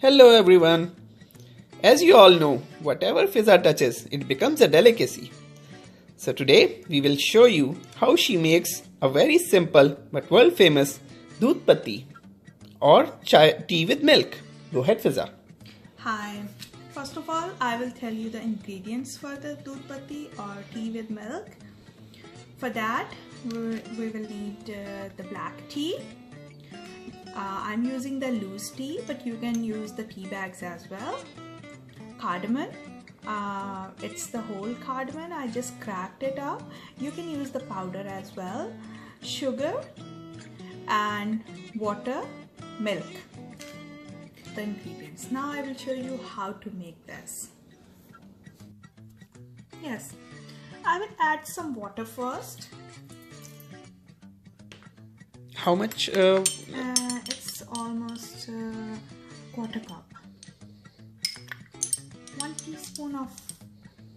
Hello everyone. As you all know, whatever Fizza touches, it becomes a delicacy. So today we will show you how she makes a very simple but world famous Doodh Pati or tea with milk. Go ahead Fizza. Hi. First of all, I will tell you the ingredients for the Doodh Pati or tea with milk. For that, we will need the black tea. I'm using the loose tea, but you can use the tea bags as well. Cardamom. It's the whole cardamom. I just cracked it up. You can use the powder as well. Sugar and water, milk. The ingredients. Now I will show you how to make this. Yes, I will add some water first. How much? It's almost quarter cup. 1 teaspoon of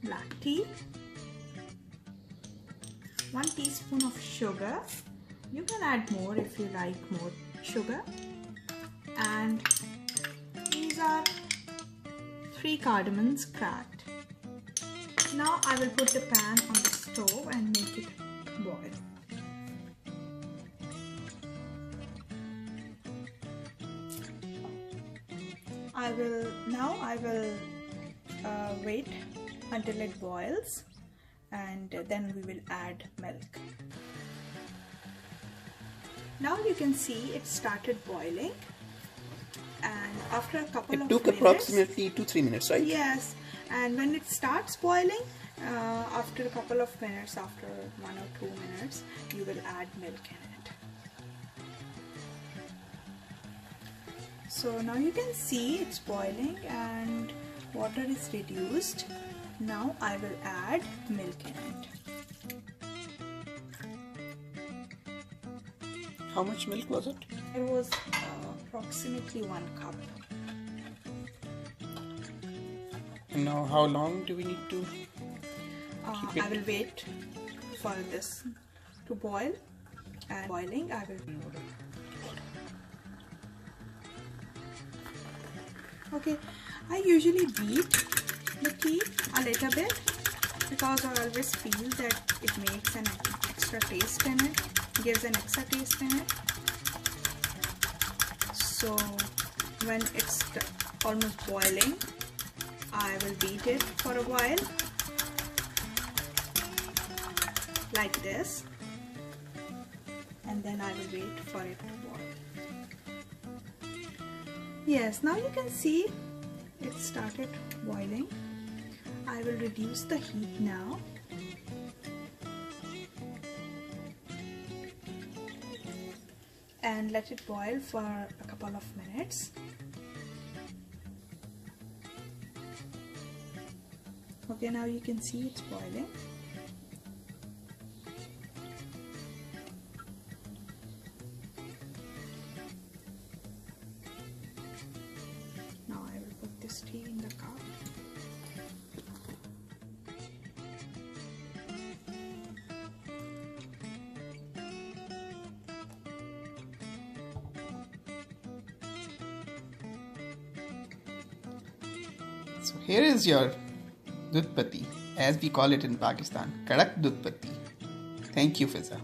black tea. 1 teaspoon of sugar. You can add more if you like more sugar. And these are 3 cardamoms cracked. Now I will put the pan on the stove and make it boil. I will wait until it boils, and then we will add milk. Now you can see it started boiling, and after a couple of minutes, it took approximately 2-3 minutes, right? Yes, and when it starts boiling, after a couple of minutes, after 1 or 2 minutes, you will add milk in it. So now you can see it's boiling and water is reduced. Now I will add milk in it. How much milk was it? It was approximately 1 cup. And now how long do we need to keep it? I will wait for this to boil, and boiling I will. Okay, I usually beat the tea a little bit because I always feel that it makes an extra taste in it, gives an extra taste in it. So when it's almost boiling, I will beat it for a while like this, and then I will wait for it to boil. Yes, now you can see it started boiling. I will reduce the heat now. And let it boil for a couple of minutes. Okay, now you can see it's boiling. Now I will put this tea in the cup. So here is your Doodh Pati, as we call it in Pakistan, Karrak Doodh Pati. Thank you Fizza.